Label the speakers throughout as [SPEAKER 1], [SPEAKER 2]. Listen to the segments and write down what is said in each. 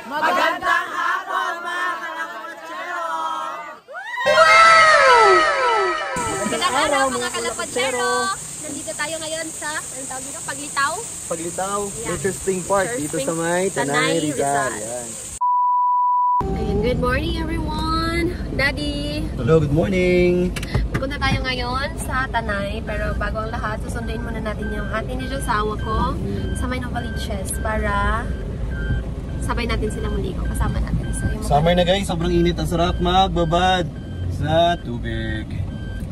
[SPEAKER 1] Magandang hapon mga kalapatsero!
[SPEAKER 2] Magandang araw mga kalapatsero! Nandito tayo ngayon sa, anong tawag dito? Paglitaw?
[SPEAKER 3] Paglitaw, Nature Spring Park, dito sa may Tanay, Rizal.
[SPEAKER 2] Ayun, good morning everyone! Daddy!
[SPEAKER 3] Hello, good morning!
[SPEAKER 2] Punta tayo ngayon sa Tanay, pero bago ang lahat, susunduin muna natin yung ating asawa ko sa may Novaliches para sabay natin silang maligo. Kasama natin. So,
[SPEAKER 3] summer na guys, sobrang init. Ang sarap magbabad sa tubig.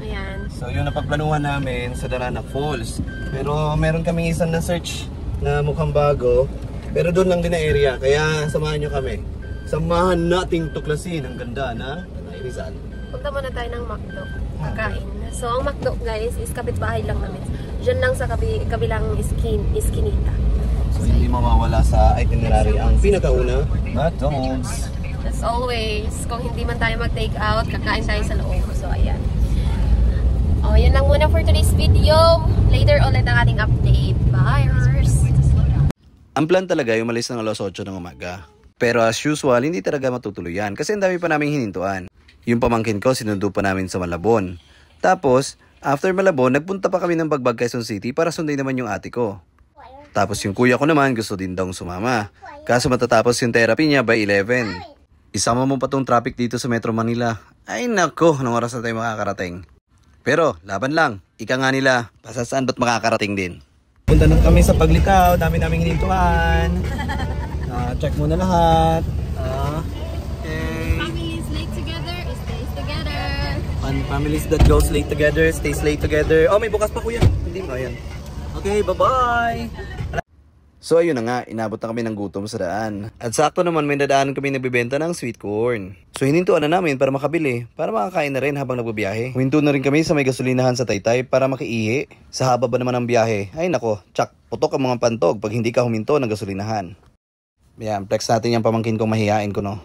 [SPEAKER 2] Ayan.
[SPEAKER 3] So yung napagplanuhan namin sa Darana Falls. Pero meron kaming isang na-search na mukhang bago. Pero doon lang din na area. Kaya samahan nyo kami. Samahan nating tuklasin ang ganda na Tanay Rizal.
[SPEAKER 2] Punta muna tayo ng McDo. Kakain. So ang McDo guys is kapitbahay lang namin. Diyan lang sa kabilang iskinita.
[SPEAKER 3] So hindi mawawala sa itinerary ang pinakauna, McDonald's.
[SPEAKER 2] As always, kung hindi man tayo mag-take out, kakain tayo sa loob. So ayan. Oh, yun lang muna for today's video. Later ulit ang ating update. Bye!
[SPEAKER 4] Ang plan talaga yung umalis ng alas 8 ng umaga. Pero as usual, hindi talaga matutuloy yan kasi ang dami pa naming hinintuan. Yung pamangkin ko, sinundo pa namin sa Malabon. Tapos, after Malabon, nagpunta pa kami ng Bagbag, Quezon City para sunday naman yung ate ko. Tapos yung kuya ko naman gusto din daw sumama. Kaso matatapos yung therapy niya by 11. Isama mo pa tong traffic dito sa Metro Manila. Ay nako, anong oras na tayo makakarating? Pero, laban lang. Ika nga nila, pasasaan ba't makakarating din?
[SPEAKER 3] Punta na kami sa Paglitaw, dami naming hinintuan. Check muna lahat. Okay.
[SPEAKER 2] Families late together, stays together.
[SPEAKER 3] Families that goes late together, stays late together. Oh, may bukas pa kuya. Hindi mo, ayan. Okay, bye-bye!
[SPEAKER 4] So ayun na nga, inabot na kami ng gutom sa daan. At sakto naman may dadaanan kami nagbibenta ng sweet corn. So hinintuan na namin para makabili, para makakain na rin habang nagbabiyahe. Huminto na rin kami sa may gasolinahan sa Taytay para makiihi. Sa haba ba naman ng biyahe? Ay nako, tsak, putok ang mga pantog pag hindi ka huminto ng gasolinahan. Yan, flex natin yung pamangkin kong mahihain ko no.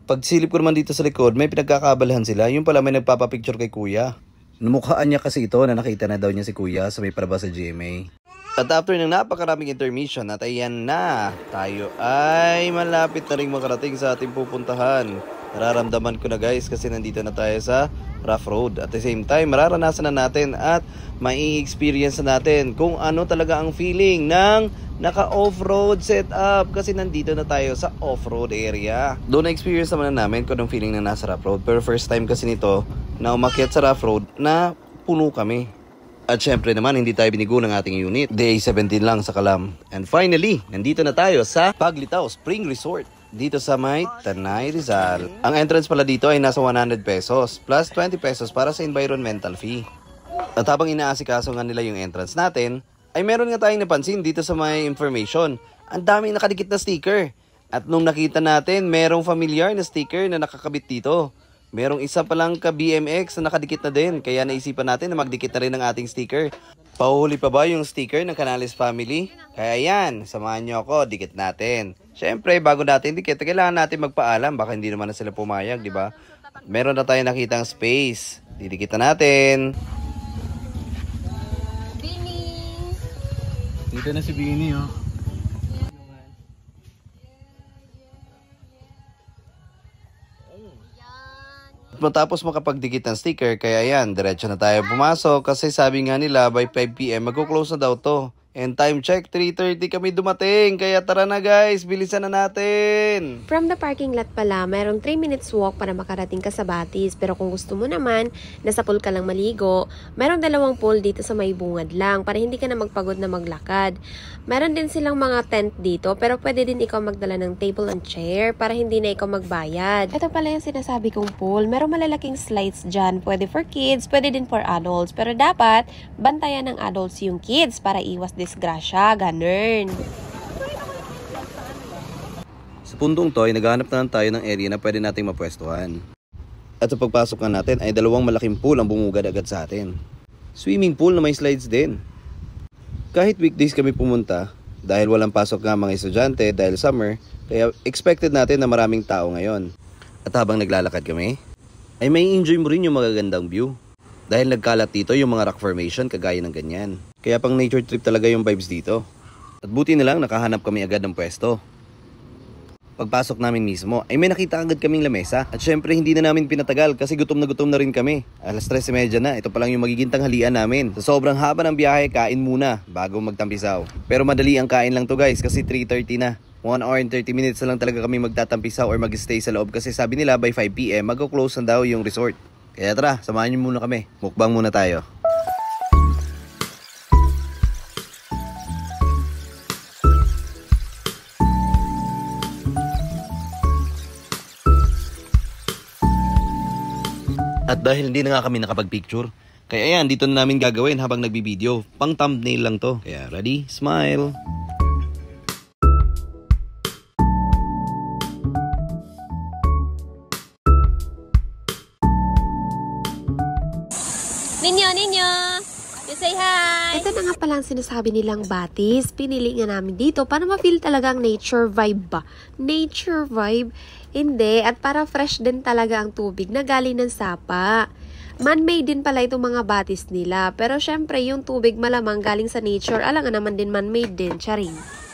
[SPEAKER 4] Pag silip ko naman dito sa likod, may pinagkakabalahan sila. Yung pala may nagpapapicture kay kuya. Namukhaan niya kasi ito na nakita na daw niya si kuya sa may palabas sa GMA. At after ng napakaraming intermission at ayan na, tayo ay malapit na rin makarating sa ating pupuntahan. Nararamdaman ko na guys kasi nandito na tayo sa rough road. At the same time, mararanasan na natin at mai-experience na natin kung ano talaga ang feeling ng naka-off-road setup kasi nandito na tayo sa off-road area. Doon na-experience naman na namin kung anong feeling na nasa rough road. Pero first time kasi nito na umakyat sa rough road na puno kami. At syempre naman, hindi tayo binigo ng ating unit. Day 17 lang sa Kalam. And finally, nandito na tayo sa Paglitaw Spring Resort. Dito sa may Tanay Rizal. Ang entrance pala dito ay nasa 100 pesos plus 20 pesos para sa environmental fee. At habang inaasikaso nga nila yung entrance natin, ay meron nga tayong napansin dito sa may information. Ang daming nakadikit na sticker. At nung nakita natin, merong familiar na sticker na nakakabit dito. Merong isa palang ka-BMX na nakadikit na din, kaya naisipan natin na magdikit na rin ng ating sticker. Pahuhuli pa ba yung sticker ng Canales Family? Kaya yan, samahan nyo ako, dikit natin. Siyempre, bago natin dikit, kailangan natin magpaalam, baka hindi naman na sila pumayag, di ba? Meron na tayong nakitang space, didikit na natin.
[SPEAKER 2] Bini!
[SPEAKER 3] Dito na si Bini, oh.
[SPEAKER 4] Matapos makapagdikit ng sticker, kaya yan, diretso na tayo pumasok kasi sabi nga nila by 5 PM magko-close na daw to. And time check, 3:30 kami dumating. Kaya tara na guys, bilisan na natin.
[SPEAKER 2] From the parking lot pala, mayroong 3 minutes walk para makarating ka sa Batis. Pero kung gusto mo naman, nasa pool ka lang maligo, mayroong 2 pool dito sa may bungad lang para hindi ka na magpagod na maglakad. Meron din silang mga tent dito, pero pwede din ikaw magdala ng table and chair para hindi na ikaw magbayad. Ito pala yung sinasabi kong pool. Merong malalaking slides dyan. Pwede for kids, pwede din for adults. Pero dapat, bantayan ng adults yung kids para iwas disgrasya, ganun.
[SPEAKER 4] Sa puntong to ay naghahanap na tayo ng area na pwede nating mapwestuhan. At sa pagpasok nga natin ay 2 malaking pool ang bumugad agad sa atin. Swimming pool na may slides din. Kahit weekdays kami pumunta, dahil walang pasok nga mga estudyante dahil summer, kaya expected natin na maraming tao ngayon. At habang naglalakad kami, ay may enjoy mo rin yung magagandang view. Dahil nagkalat dito yung mga rock formation kagaya ng ganyan. Kaya pang nature trip talaga yung vibes dito. At At buti na lang nakahanap kami agad ng pwesto. Pagpasok namin mismo ay may nakita agad kaming lamesa at syempre hindi na namin pinatagal kasi gutom na rin kami. 3:30 na, ito pa lang yung magiging tanghalian namin. Sa sobrang haba ng biyahe, kain muna bago magtampisaw. Pero madali ang kain lang to guys kasi 3:30 na. 1 hour and 30 minutes na lang talaga kami magtatampisaw or mag-stay sa loob kasi sabi nila by 5 PM mag-close na daw yung resort. Kaya tara, samahan niyo muna kami. Mukbang muna tayo. At dahil hindi na nga kami nakapag-picture, kaya ayan, dito na namin gagawin habang nagbibideo. Pang thumbnail lang to. Kaya ready, smile!
[SPEAKER 2] Ninyo! You say hi! Ito na nga pala ang sinasabi nilang batis. Pinili nga namin dito para ma-feel talagang nature vibe ba? Nature vibe? Hindi. At para fresh din talaga ang tubig na galing ng sapa. Man-made din pala itong mga batis nila. Pero syempre, yung tubig malamang galing sa nature. Alam nga naman din man-made din. Charing.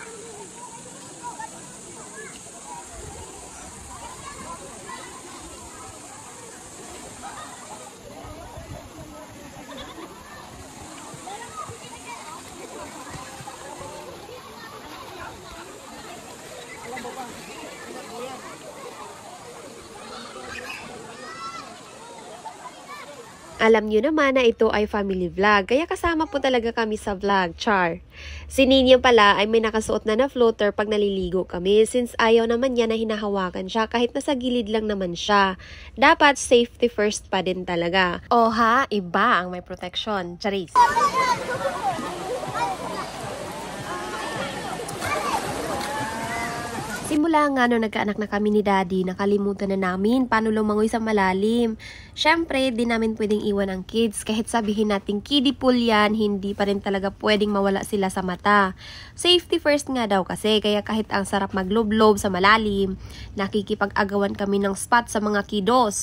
[SPEAKER 2] Alam nyo naman na ito ay family vlog, kaya kasama po talaga kami sa vlog, char. Si Ninyo pala ay may nakasuot na floater pag naliligo kami since ayaw naman niya na hinahawakan siya kahit nasa gilid lang naman siya. Dapat safety first pa din talaga. O ha, iba ang may protection, charis. Simula nga nung nagkaanak na kami ni Daddy, nakalimutan na namin paano lumangoy sa malalim. Syempre, di namin pwedeng iwan ang kids. Kahit sabihin natin kiddie pool yan, hindi pa rin talaga pwedeng mawala sila sa mata. Safety first nga daw kasi, kaya kahit ang sarap magloblob sa malalim, nakikipag-agawan kami ng spot sa mga kiddos.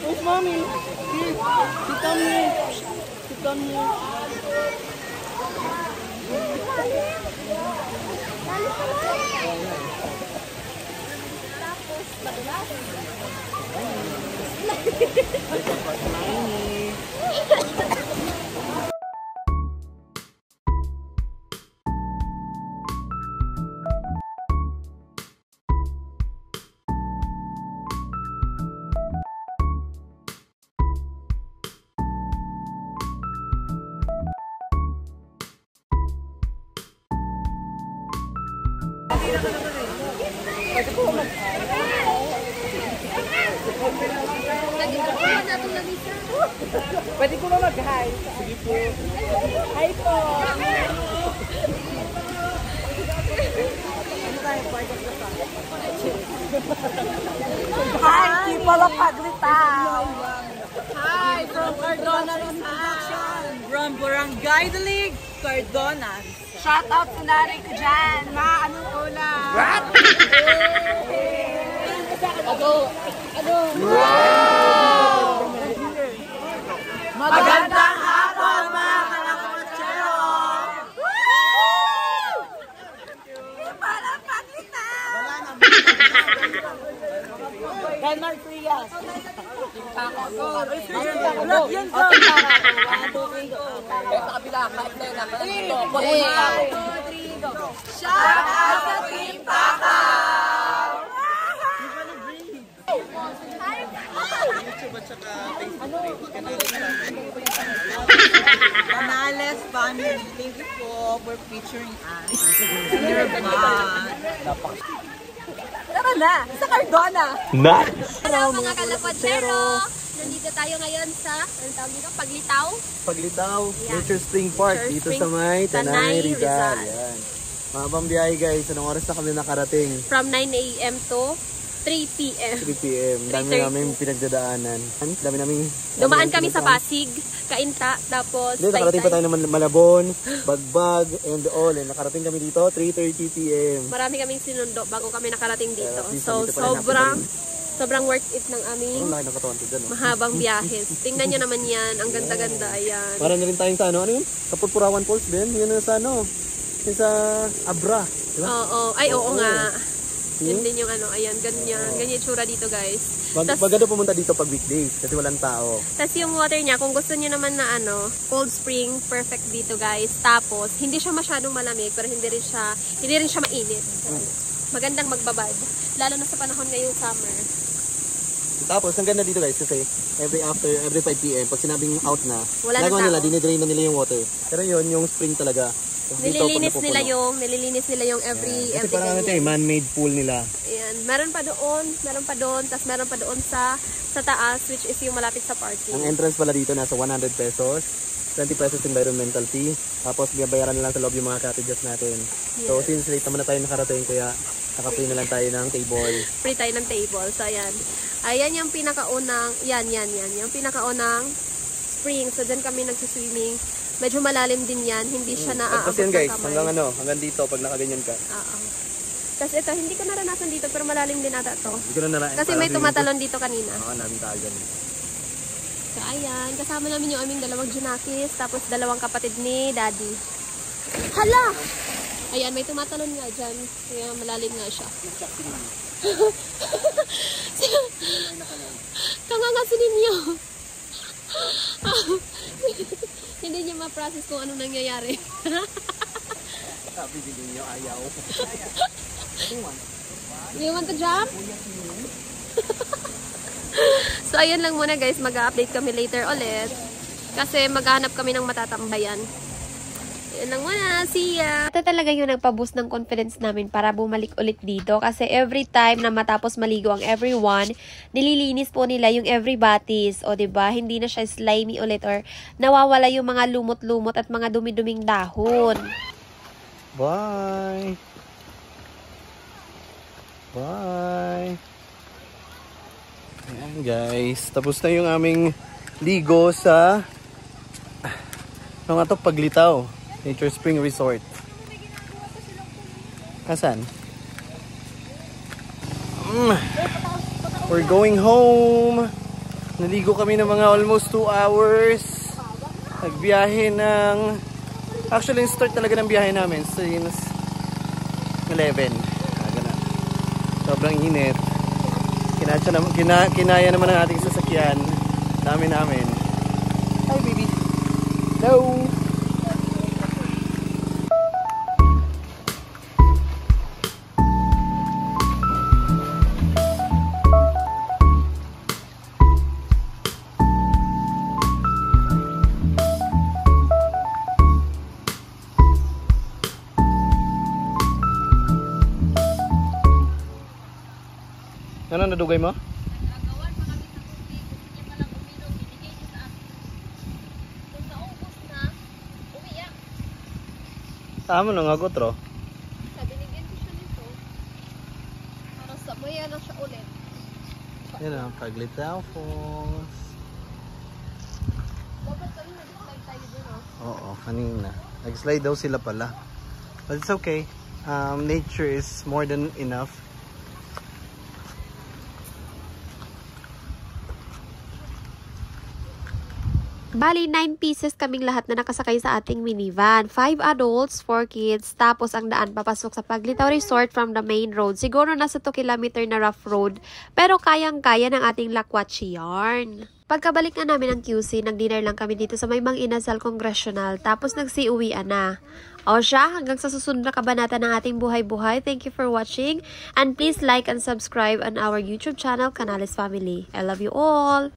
[SPEAKER 1] Where's mommy? Here, sit down here. Sit down here. Pwede ko ba mag-hi? Sige po. Hi po. Hi, people of Paglitaw. Hi, from Cardona Construction. From Barangay Dalig, Cardona. Shout out to Nari ko dyan. Anong ulam? What? Magandang hapon mga kalakotsero! Para Paglitaw! Denmark Frias. Vlog yan ko. Sa kabila, kahit na yun. Shout out sa Team Pakaw! Canales family, thank you po for featuring us. Tara na, sa Cardona!
[SPEAKER 4] Nice!
[SPEAKER 2] Hello mga kalakotsero! Nandito tayo ngayon sa, anong tawag dito? Paglitaw?
[SPEAKER 3] Paglitaw, Nature Spring Park, dito sa may Tanay, Rizal. Yan. Mabang biyahe guys, anong oras na kami nakarating?
[SPEAKER 2] From 9 AM to 3 p.m.
[SPEAKER 3] 3 p.m. Dami
[SPEAKER 2] 3:30.
[SPEAKER 3] namin pinagdadaanan. Dami namin...
[SPEAKER 2] Dumaan kami sa Pasig, Kainta, tapos...
[SPEAKER 3] Hindi, nakarating pa tayo ng Malabon, Bagbag, and all. And nakarating kami dito, 3:30 p.m.
[SPEAKER 2] Marami kaming sinundo bago kami nakarating dito.
[SPEAKER 3] At least
[SPEAKER 2] So,
[SPEAKER 3] nandito pa rin
[SPEAKER 2] sobrang worth it ng aming
[SPEAKER 3] Ang laki ng katawan ko dyan, no?
[SPEAKER 2] mahabang biyahe. Tingnan nyo naman yan. Ang ganda-ganda. Ayan.
[SPEAKER 3] Para na rin tayong sa ano yun? Sa Purpurawan Falls din. Yun na sa ano? Yun sa Abra. Diba?
[SPEAKER 2] Oo. Ay, oo nga. Yun
[SPEAKER 3] Hmm?
[SPEAKER 2] din yung ano. Ayan, ganyan. Ganyan yung tsura dito, guys.
[SPEAKER 3] Maganda pumunta dito pag weekdays kasi walang tao.
[SPEAKER 2] Tapos yung water niya, kung gusto niyo naman na ano, cold spring, perfect dito, guys. Tapos, hindi siya masyadong malamig, pero hindi rin siya mainit. Magandang magbabad. Lalo na sa panahon ngayong summer.
[SPEAKER 3] Tapos, ang ganda dito guys kasi every 5 p.m. pag sinabing out na,
[SPEAKER 2] Wala na
[SPEAKER 3] nagawa
[SPEAKER 2] tao.
[SPEAKER 3] nila, dinidrain na nila yung water. Pero yun, yung spring talaga. Tapos dito, pag
[SPEAKER 2] Nililinis nila yung every
[SPEAKER 3] kasi parang ano ito
[SPEAKER 2] ganyan.
[SPEAKER 3] man-made pool nila.
[SPEAKER 2] Ayan. Meron pa doon, tapos meron pa doon sa taas, which is yung malapit sa parking.
[SPEAKER 3] Ang entrance pala dito nasa 100 pesos. 20 pesos environmental fee. Tapos binabayaran na lang sa loob yung mga cottages natin. So since late naman na tayo nakarating, kaya naka-free na lang tayo ng table.
[SPEAKER 2] Free tayo ng table. So, ayan. Ayan yung pinakaunang, yung pinakaunang spring. So, dyan kami nagsiswimming. Medyo malalim din yan. Hindi siya naaabot
[SPEAKER 3] Tapos yan
[SPEAKER 2] ng
[SPEAKER 3] guys,
[SPEAKER 2] kamay.
[SPEAKER 3] hanggang dito pag nakaganyan ka.
[SPEAKER 2] Oo. Tapos ito, hindi ko naranasan dito, pero malalim din ata to.
[SPEAKER 3] Hindi ko na narain.
[SPEAKER 2] Kasi may tumatalon dito kanina.
[SPEAKER 3] Oo, namin tagan.
[SPEAKER 2] So, ayan. Kasama namin yung aming dalawang Junakis, tapos dalawang kapatid ni Daddy. Hala! Ayan, may tumatalon nga dyan. Kaya malalim nga siya. Kangangasin ninyo. Hindi niya ma-process kung anong nangyayari.
[SPEAKER 3] Sabi din niyo ayaw.
[SPEAKER 2] You want to jump? So, ayan lang muna guys. Mag-update kami later ulit. Kasi maghanap kami ng matatambayan. Ayan lang muna. See ya! Ito talaga yung nagpa-boost ng confidence namin para bumalik ulit dito. Kasi every time na matapos maligo ang everyone, nililinis po nila yung every batis. O diba? Hindi na siya slimy ulit or nawawala yung mga lumot-lumot at mga dumi-duming dahon.
[SPEAKER 3] Bye! Bye! Ayan guys, tapos na yung aming ligo sa Paglitaw Nature Spring Resort. Asan? We're going home. Naligo kami ng mga almost 2 hours. Nagbiyahe ng... Actually, yung start talaga ng biyahe namin since 11. Sobrang init. Kinaya naman ang ating sasakyan. Namin. Hi baby. Hello. Ano nadugay mo? Tama na nga gotro.
[SPEAKER 2] Binigyan ko siya nito. Para sa maya na siya ulit.
[SPEAKER 3] Yan ang Paglitaw Falls.
[SPEAKER 2] Dapat kami nag-slide tayo dun, oh.
[SPEAKER 3] Oo, kanina. Nag-slide daw sila pala. But it's okay. Nature is more than enough.
[SPEAKER 2] Bali, 9 pieces kaming lahat na nakasakay sa ating minivan. 5 adults, 4 kids, tapos ang daan papasok sa Paglitaw Resort from the main road. Siguro nasa 2 kilometer na rough road, pero kayang-kaya ng ating Lakwachi yarn. Pagkabalik na namin ng QC, nag-dinner lang kami dito sa may Mang Inasal Congressional, tapos nagsiuwian na. O siya, hanggang sa susunod na kabanata ng ating buhay-buhay. Thank you for watching, and please like and subscribe on our YouTube channel, Canales Family. I love you all!